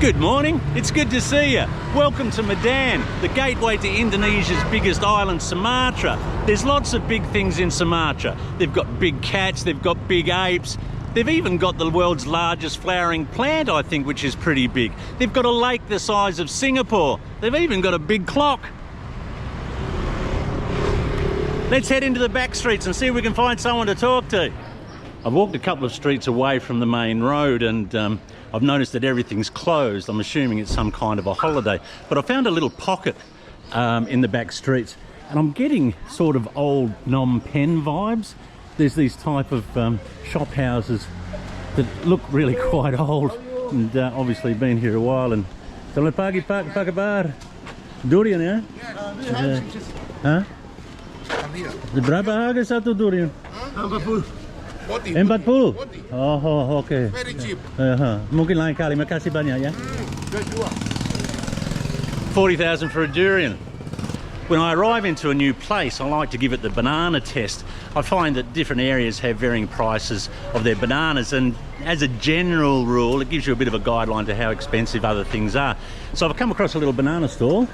Good morning, it's good to see you. Welcome to Medan, the gateway to Indonesia's biggest island, Sumatra. There's lots of big things in Sumatra. They've got big cats, they've got big apes. They've even got the world's largest flowering plant, I think, which is pretty big. They've got a lake the size of Singapore. They've even got a big clock. Let's head into the back streets and see if we can find someone to talk to. I've walked a couple of streets away from the main road and I've noticed that everything's closed. I'm assuming it's some kind of a holiday. But I found a little pocket in the back streets and I'm getting sort of old Phnom Penh vibes. There's these type of shop houses that look really quite old and obviously been here a while. And selamat pagi Pak, apa kabar? Durian ya? Hah? Berapa harga satu durian? 40. 40? Oh, okay. Very cheap. Mungkin lain kali, makasih banyak ya. 40,000 for a durian. When I arrive into a new place, I like to give it the banana test. I find that different areas have varying prices of their bananas, and as a general rule, it gives you a bit of a guideline to how expensive other things are. So I've come across a little banana stall,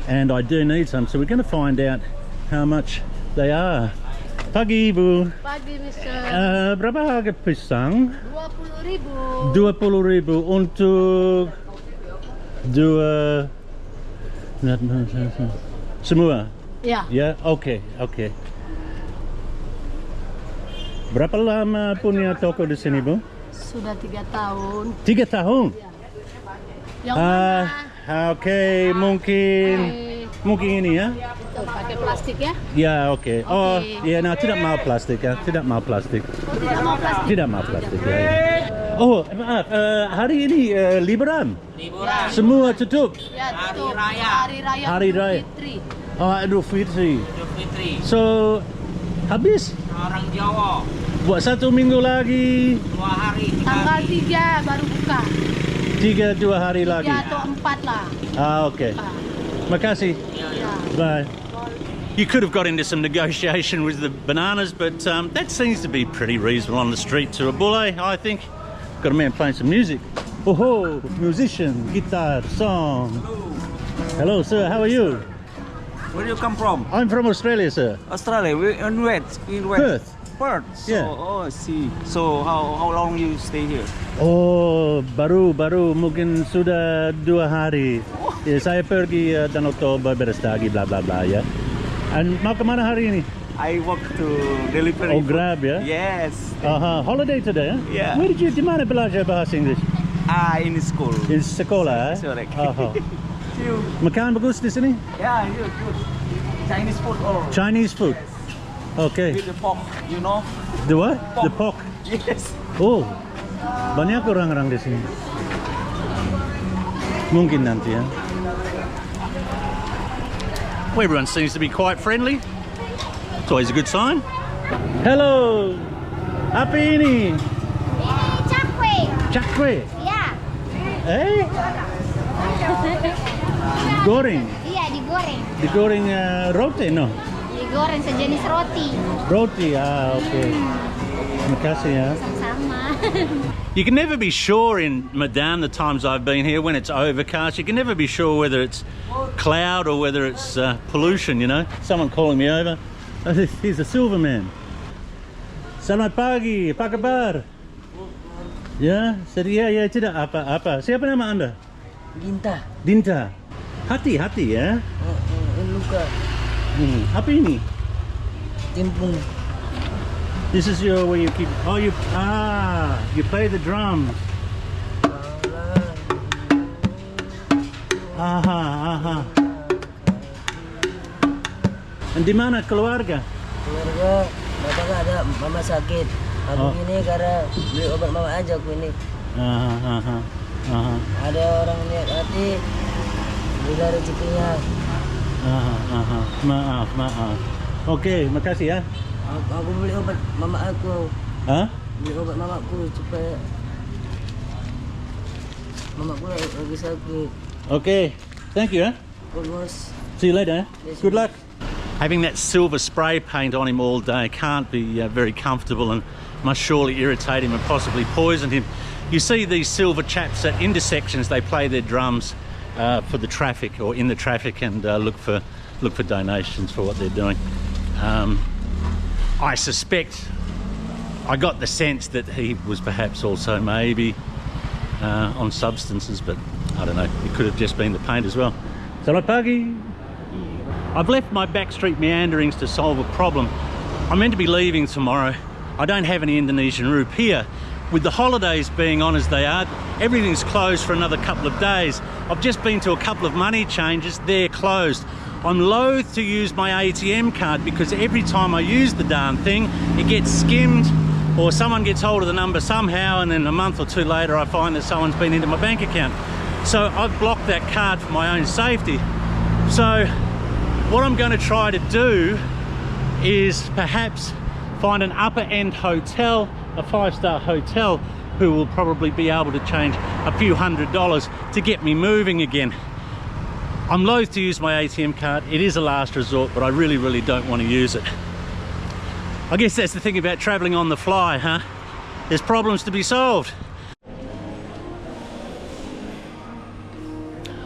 and I do need some, so we're going to find out how much they are. Pagi Ibu. Pagi Mister. Berapa harga pisang? 20.000. 20.000 untuk dua. Semua? Ya. Ya, oke. Berapa lama punya toko di sini, Bu? Sudah 3 tahun. 3 tahun? Ya. Yang mana? Oke, mungkin ini ya. Tuh, pakai plastik ya? Ya, oke. Oh, ya, nah tidak mau plastik ya, tidak mau plastik. Tidak mau plastik. Tidak mau plastik ya. Oh, maaf, hari ini liburan. Liburan. Semua tutup. Ya, tutup. Hari Raya. Hari Raya. Fitri. Oh, Idul Fitri. So, habis? Orang Jawa. Buat 1 minggu lagi. 2 hari. Tanggal 3 baru buka. 2 hari lagi. 3 atau 4 lah. Oke. Makasih. Ya. Bye. You could have got into some negotiation with the bananas, but that seems to be pretty reasonable on the street to a bulle, I think. Got a man playing some music. Oh, musician, guitar, song. Hello, sir. How are you? Where do you come from? I'm from Australia, sir. Australia. We in west. Perth. Perth. So, Yeah. Oh, I see. So how long you stay here? Oh, baru mungkin sudah 2 hari. Ya, saya pergi Danau Toba beres lagi bla bla bla ya. And mau kemana hari ini? I work to delivery. Oh, Grab ya? Yes. Holiday today, huh? Yeah. Where did you, di mana belajar bahasa Inggris? In school. Di sekolah, eh? Correct. See you. Makan bagus di sini? Yeah, good. Chinese food or Chinese food. Okay. with the pork, you know? The what? Pork. The pork. Yes. Oh, banyak orang-orang di sini. Mungkin nanti ya. Well, everyone seems to be quite friendly. It's always a good sign. Hello. Apa ini? Cakwe. Cakwe. Ya. Eh? Goreng. Iya, digoreng. Digoreng roti, no? Digoreng sejenis roti. Roti, oke. Terima kasih ya. Sama-sama. You can never be sure in Medan, the times I've been here, when it's overcast. You can never be sure whether it's cloud or whether it's pollution, you know. Someone calling me over. Oh, he's a silver man. Selamat pagi, apa kabar? Ya, ya, tidak apa. Siapa nama Anda? Dinta. Hati ya. Luka. Apa ini? Timpung. This is your where you keep. Oh, you play the drums. Aha. Dan di mana keluarga? Keluarga, bapak nggak ada, mama sakit. Aku ini karena beli obat mama aja aku ini. Ada orang lihat hati, bila rezekinya. Maaf. Oke, makasih ya. Aku beli obat mama aku. Hah? Beli obat mamaku supaya mamaku lagi sakit. Okay, thank you. Bos. See you later. Yes, Good luck. Having that silver spray paint on him all day can't be very comfortable and must surely irritate him and possibly poison him. You see these silver chaps at intersections, they play their drums for the traffic or in the traffic and look for donations for what they're doing. I suspect, I got the sense that he was perhaps also maybe on substances, but I don't know, it could have just been the paint as well. Selamat pagi. I've left my backstreet meanderings to solve a problem. I'm meant to be leaving tomorrow. I don't have any Indonesian rupiah. With the holidays being on as they are, everything's closed for another couple of days. I've just been to a couple of money changes, they're closed. I'm loath to use my ATM card because every time I use the darn thing, it gets skimmed or someone gets hold of the number somehow, and then a month or two later I find that someone's been into my bank account. So I've blocked that card for my own safety. So what I'm going to try to do is perhaps find an upper end hotel, a 5-star hotel, who will probably be able to change a few $100s to get me moving again. I'm loath to use my ATM card. It is a last resort, but I really don't want to use it. I guess that's the thing about traveling on the fly, huh? There's problems to be solved.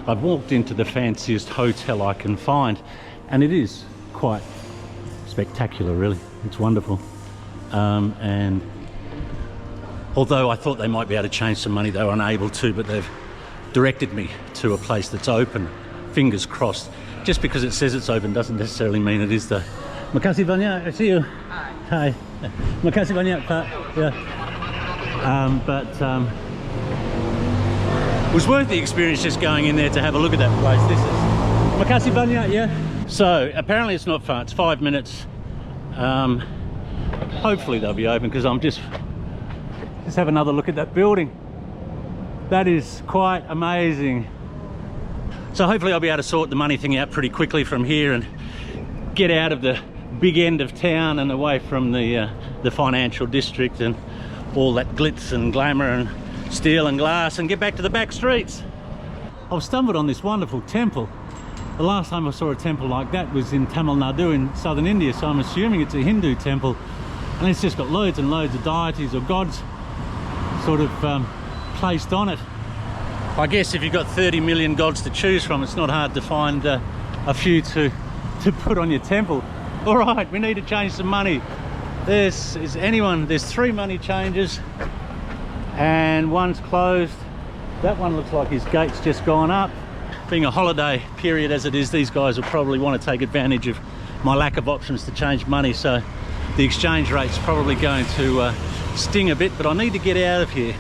I've walked into the fanciest hotel I can find, and it is quite spectacular, really. It's wonderful. And although I thought they might be able to change some money, they were unable to, but they've directed me to a place that's open. Fingers crossed. Just because it says it's open doesn't necessarily mean it is though. Makasih banyak. I see you. Hi. Makasih banyak, Pak. Yeah. It was worth the experience just going in there to have a look at that place. This is Makasih banyak, yeah. So apparently it's not far. It's 5 minutes. Hopefully they'll be open because I'm just have another look at that building. That is quite amazing. So hopefully I'll be able to sort the money thing out pretty quickly from here and get out of the big end of town and away from the financial district and all that glitz and glamour and steel and glass, and get back to the back streets. I've stumbled on this wonderful temple. The last time I saw a temple like that was in Tamil Nadu in southern India, so I'm assuming it's a Hindu temple, and it's just got loads and loads of deities or gods sort of placed on it. I guess if you've got 30 million gods to choose from, it's not hard to find a few to put on your temple. All right, we need to change some money. There's 3 money changes and one's closed. That one looks like his gate's just gone up. Being a holiday period as it is, these guys will probably want to take advantage of my lack of options to change money, so the exchange rate's probably going to sting a bit, but I need to get out of here.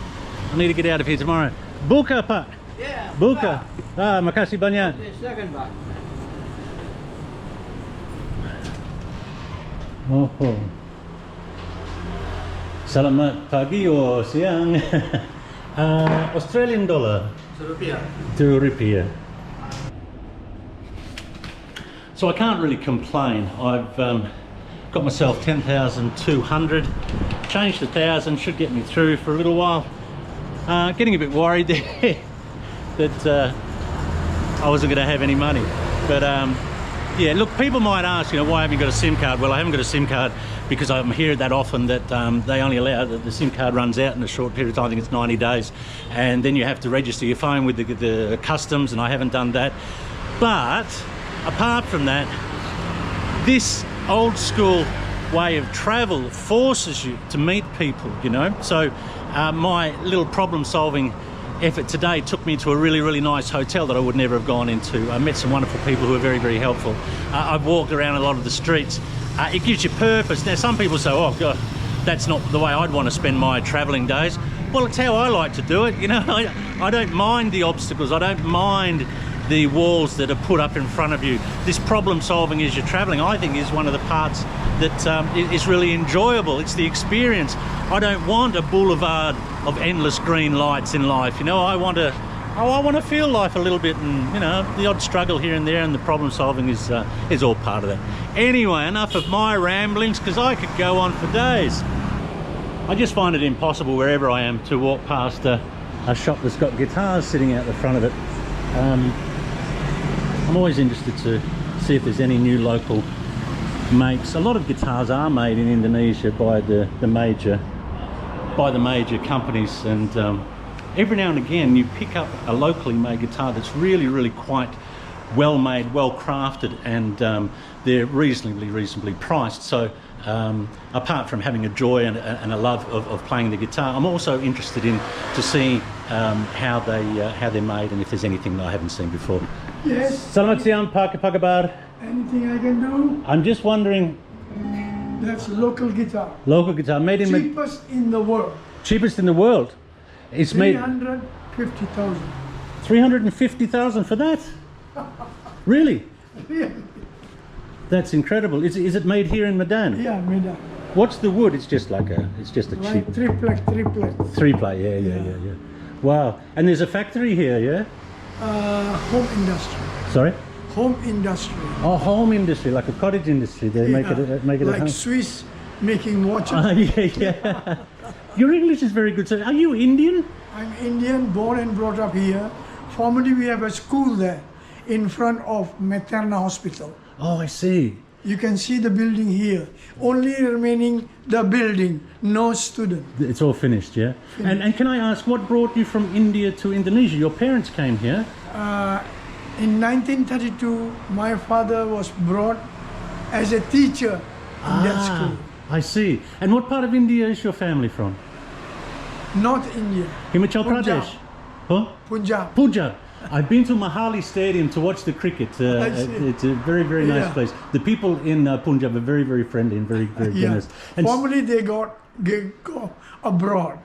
I need to get out of here tomorrow. Buka, Pak. Yeah. Buka. Ah, makasih banyak. Silakan, Pak. Oh. Selamat pagi or siang. Australian dollar. Rupiah. ₹2. So I can't really complain. I've got myself 10,200. Changed 1,000, should get me through for a little while. Getting a bit worried there that I wasn't going to have any money, but yeah, look, people might ask, why haven't you got a SIM card? Well, I haven't got a SIM card because I'm here that often that they only allow that the SIM card runs out in a short period of time. I think it's 90 days, and then you have to register your phone with the customs, and I haven't done that. But apart from that, this old school way of travel forces you to meet people, so my little problem solving effort today took me to a really nice hotel that I would never have gone into. I met some wonderful people who were very helpful. I've walked around a lot of the streets. It gives you purpose. Now some people say, oh God, that's not the way I'd want to spend my travelling days. Well, it's how I like to do it. I don't mind the obstacles. I don't mind the walls that are put up in front of you. This problem solving as you're travelling, I think, is one of the parts that is really enjoyable. It's the experience. I don't want a boulevard of endless green lights in life. I want to feel life a little bit, and the odd struggle here and there, and the problem solving is all part of that. Anyway, enough of my ramblings, because I could go on for days. I just find it impossible wherever I am to walk past a shop that's got guitars sitting out the front of it. I'm always interested to see if there's any new local makes. A lot of guitars are made in Indonesia by the major companies, and every now and again you pick up a locally made guitar that's really, really quite well made, well crafted, and they're reasonably priced. So apart from having a joy and a love of playing the guitar, I'm also interested in to see how they're made and if there's anything that I haven't seen before. Yes. Selamat siang, Pak Kabar. Anything I can do? I'm just wondering. That's local guitar. Local guitar made in Cheapest in the world. cheapest in the world. It's made 350,000. 350,000 for that. Really? Yeah. That's incredible. Is it made here in Medan? Yeah, Medan. What's the wood? It's just a cheap Like triplet. 3-ply. Yeah. Wow. And there's a factory here, yeah? Home industry. Sorry? Home industry. Oh, home industry, like a cottage industry. They make it like at home. Swiss making watches. Yeah. Your English is very good. So, are you Indian? I'm Indian, born and brought up here. Formerly, we have a school there in front of Materna Hospital. Oh, I see. You can see the building here. Only remaining the building, no student. It's all finished, yeah? And can I ask, what brought you from India to Indonesia? Your parents came here. In 1932, my father was brought as a teacher in that school. I see. And what part of India is your family from? North India. Himachal Punjab. Pradesh? Huh? Punjab. Punjab. I've been to Mahali Stadium to watch the cricket. It's a very, very nice place. The people in Punjab are very, very friendly and very, very generous. And Formerly, they go abroad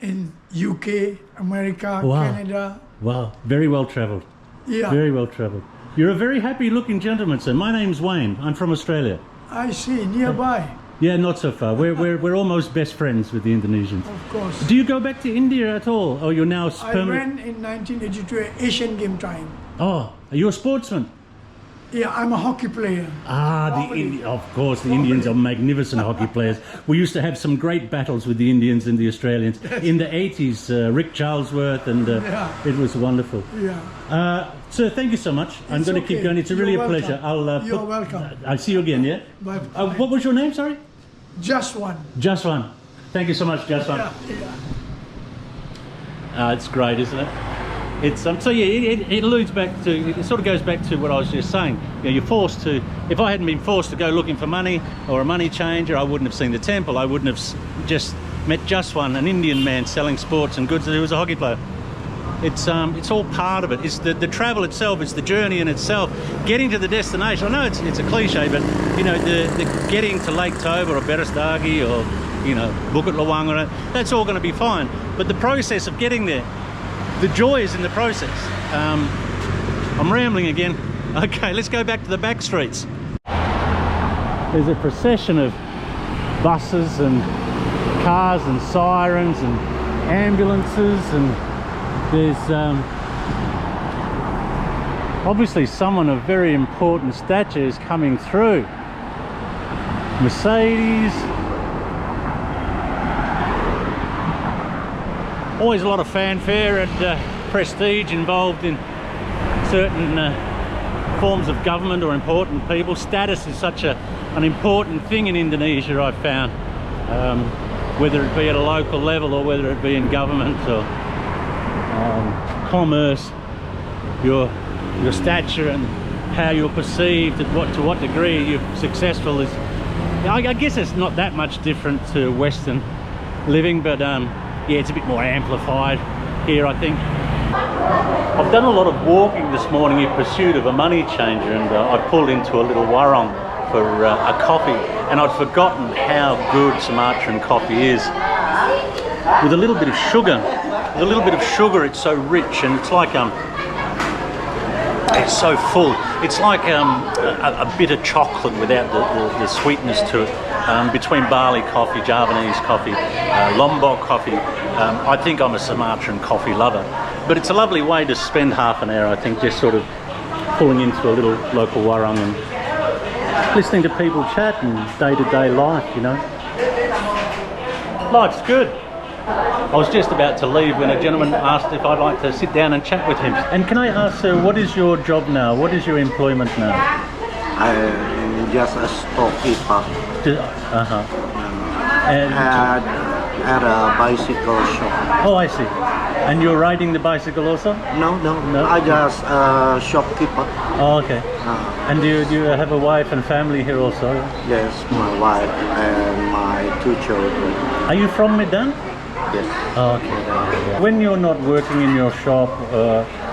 in UK, America, Wow. Canada. wow, very well travelled. Yeah, Very well travelled. You're a very happy-looking gentleman, sir. My name's Wayne. I'm from Australia. I see, nearby, Yeah, not so far. We're almost best friends with the Indonesians. of course. Do you go back to India at all? Or you're now I permanent? went in 1982 Asian Game time. Oh, are you a sportsman? Yeah, I'm a hockey player. Of course, the Indians are magnificent hockey players. We used to have some great battles with the Indians and the Australians in the 80s. Rick Charlesworth, and it was wonderful. Yeah. Sir, thank you so much. I'm It's going to keep okay. going. It's a really You're a pleasure. welcome. You're welcome. I'll see you again, yeah? Bye. What was your name, sorry? Just one. Just one. Thank you so much, Just one. It's great, isn't it? It's so yeah. It alludes back to. It sort of goes back to what I was just saying. You know, you're forced to. If I hadn't been forced to go looking for money or a money changer, I wouldn't have seen the temple. I wouldn't have just met Just One, an Indian man selling sports and goods who was a hockey player. It's all part of it. It's the travel itself. It's the journey in itself. Getting to the destination. I know it's a cliche, but you know the getting to Lake Toba or Berastagi or Bukit Lawang, or that's all going to be fine. But the process of getting there. The joy is in the process. I'm rambling again. Okay, let's go back to the back streets. There's a procession of buses and cars and sirens and ambulances, and there's obviously someone of very important stature is coming through. Mercedes. Always a lot of fanfare and prestige involved in certain forms of government or important people. Status is such an important thing in Indonesia, I've found, whether it be at a local level or whether it be in government or commerce. Your stature and how you're perceived, to what degree you're successful is, I guess it's not that much different to Western living, but yeah, it's a bit more amplified here, I think. I've done a lot of walking this morning in pursuit of a money changer, and I pulled into a little warung for a coffee, and I'd forgotten how good Sumatran coffee is. With a little bit of sugar. With a little bit of sugar, it's so rich, and it's like it's so full. It's like a bitter chocolate without the sweetness to it. Between Bali coffee, Javanese coffee, Lombok coffee, I think I'm a Sumatran coffee lover. But it's a lovely way to spend half an hour, I think, just sort of pulling into a little local warung and listening to people chat and day-to-day life, you know. Life's good. I was just about to leave when a gentleman asked if I'd like to sit down and chat with him. And can I ask, sir, what is your job now? What is your employment now? I'm just a storekeeper. And at a bicycle shop. Oh, I see. And you're riding the bicycle also? No, No? I just shopkeeper. Oh, okay. And do you have a wife and family here also? Yes, my wife and my 2 children. Are you from Medan? Yes. Oh, okay. When you're not working in your shop,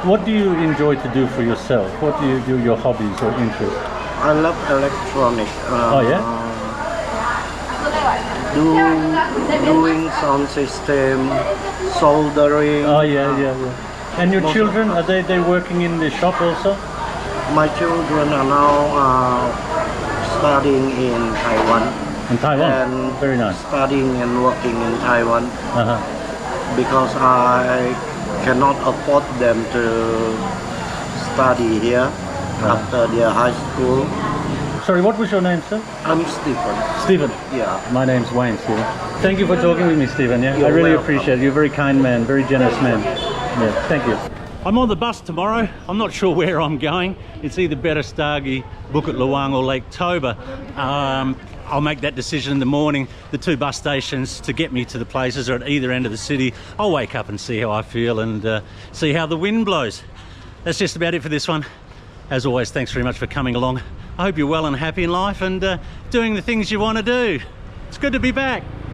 what do you enjoy to do for yourself? What do you do, your hobbies or interests? I love electronic. Oh, yeah? Doing sound system, soldering. Oh, yeah. And your children, are they working in the shop also? My children are now studying in Taiwan. In Taiwan? And Very nice. studying and working in Taiwan because I cannot afford them to study here after their high school. Sorry, what was your name, sir? I'm Stephen. Stephen. Yeah. My name's Wayne, Stephen. Thank you for talking with me, Stephen. Yeah, I You're really welcome. appreciate it. You're a very kind man, very generous man. Yeah, thank you. I'm on the bus tomorrow. I'm not sure where I'm going. It's either Berastagi, Bukit Lawang or Lake Toba. I'll make that decision in the morning. The 2 bus stations to get me to the places are at either end of the city. I'll wake up and see how I feel and see how the wind blows. That's just about it for this one. As always, thanks very much for coming along. I hope you're well and happy in life and doing the things you want to do. It's good to be back.